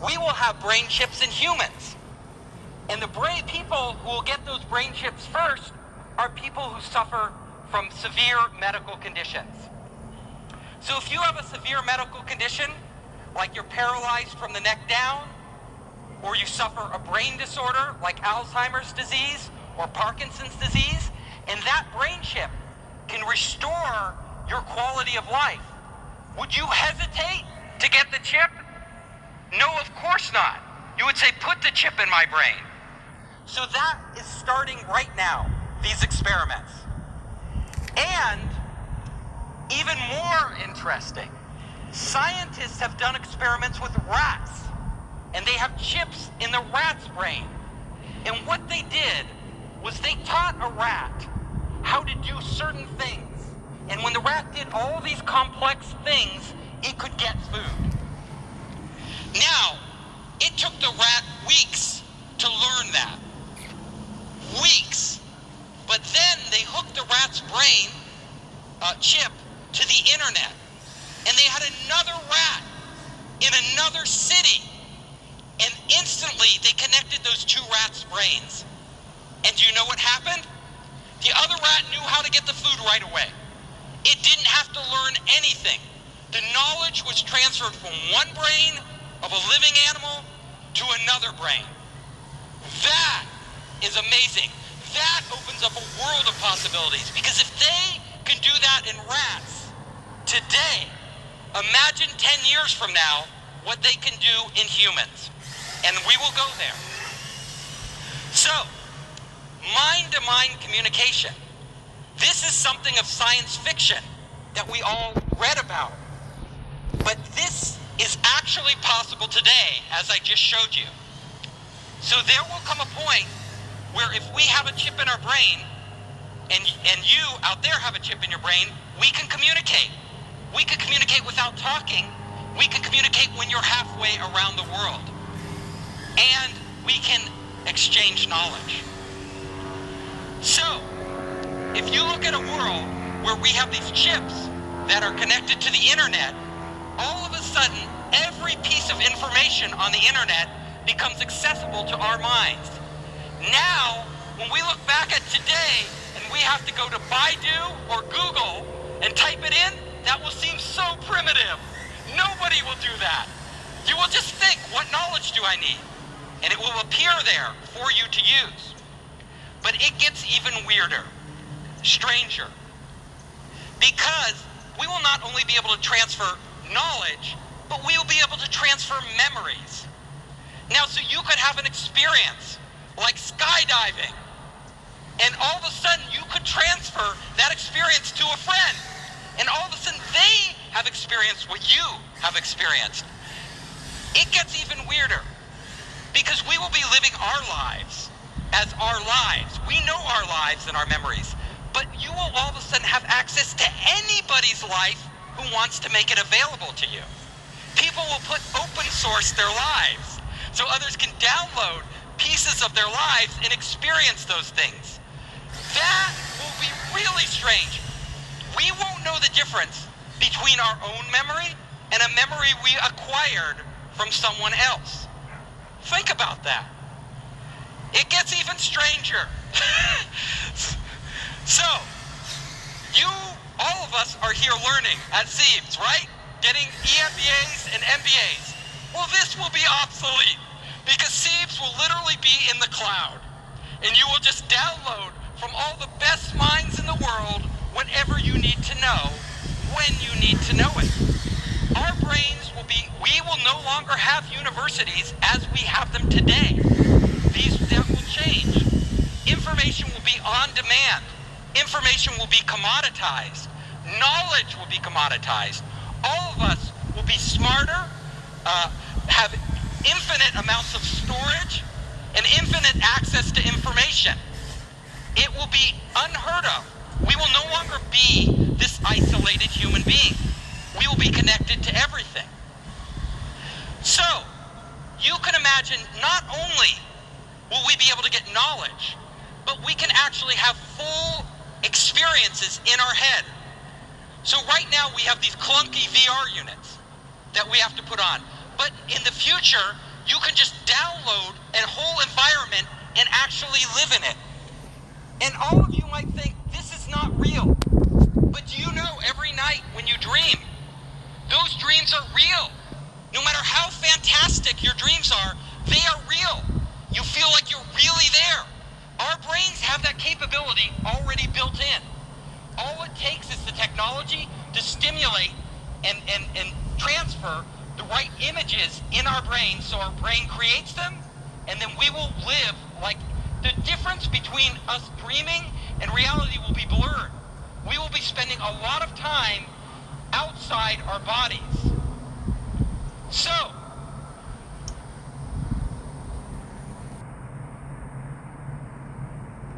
we will have brain chips in humans. And the people who will get those brain chips first are people who suffer from severe medical conditions. So if you have a severe medical condition, like you're paralyzed from the neck down, or you suffer a brain disorder like Alzheimer's disease or Parkinson's disease, and that brain chip can restore your quality of life, would you hesitate to get the chip? No, of course not. You would say, put the chip in my brain. So that is starting right now, these experiments. And even more interesting, scientists have done experiments with rats, and they have chips in the rat's brain. And what they did was they taught a rat how to do certain things. And when the rat did all these complex things, it could get food. Now, it took the rat weeks to learn that. Weeks. But then they hooked the rat's brain chip to the internet. And they had another rat in another city. And instantly they connected those two rats' brains. And do you know what happened? The other rat knew how to get the food right away. It didn't have to learn anything. The knowledge was transferred from one brain of a living animal to another brain. That is amazing. That opens up a world of possibilities, because if they can do that in rats today, imagine 10 years from now what they can do in humans. And we will go there. So, mind-to-mind communication. This is something of science fiction that we all read about. But this is actually possible today, as I just showed you. So there will come a point where if we have a chip in our brain, and you out there have a chip in your brain, we can communicate. We can communicate without talking. We can communicate when you're halfway around the world. And we can exchange knowledge. So, if you look at a world where we have these chips that are connected to the internet, all of a sudden, every piece of information on the internet becomes accessible to our minds. Now, when we look back at today and we have to go to Baidu or Google and type it in, that will seem so primitive. Nobody will do that. You will just think, what knowledge do I need? And it will appear there for you to use. But it gets even weirder, stranger. Because we will not only be able to transfer knowledge, but we will be able to transfer memories. Now, so you could have an experience like skydiving, and all of a sudden you could transfer that experience to a friend, and all of a sudden they have experienced what you have experienced. It gets even weirder, because we will be living our lives as our lives. We know our lives and our memories, but you will all of a sudden have access to anybody's life who wants to make it available to you. People will put open source their lives so others can download pieces of their lives and experience those things. That will be really strange. We won't know the difference between our own memory and a memory we acquired from someone else. Think about that. It gets even stranger. So, all of us are here learning at CEIBS, right? Getting EMBAs and MBAs. Well, this will be obsolete, because CEIBS will literally be in the cloud, and you will just download from all the best minds in the world whatever you need to know when you need to know it. Our brains we will no longer have universities as we have them today. That will change. Information will be on demand. Information will be commoditized. Knowledge will be commoditized. All of us will be smarter, have infinite amounts of storage, and infinite access to information. It will be unheard of. We will no longer be this isolated human being. We will be connected to everything. So, you can imagine, not only will we be able to get knowledge, but we can actually have full experiences in our head. So right now we have these clunky VR units that we have to put on. But in the future, You can just download a whole environment and actually live in it. And all of you might think, this is not real. But do you know every night when you dream, those dreams are real? No matter how fantastic your dreams are, they are real. You feel like you're really there. Our brains have that capability already built in. All it takes is the technology to stimulate and transfer the right images in our brain so our brain creates them, and then we will live like the difference between us dreaming and reality will be blurred. We will be spending a lot of time outside our bodies. So,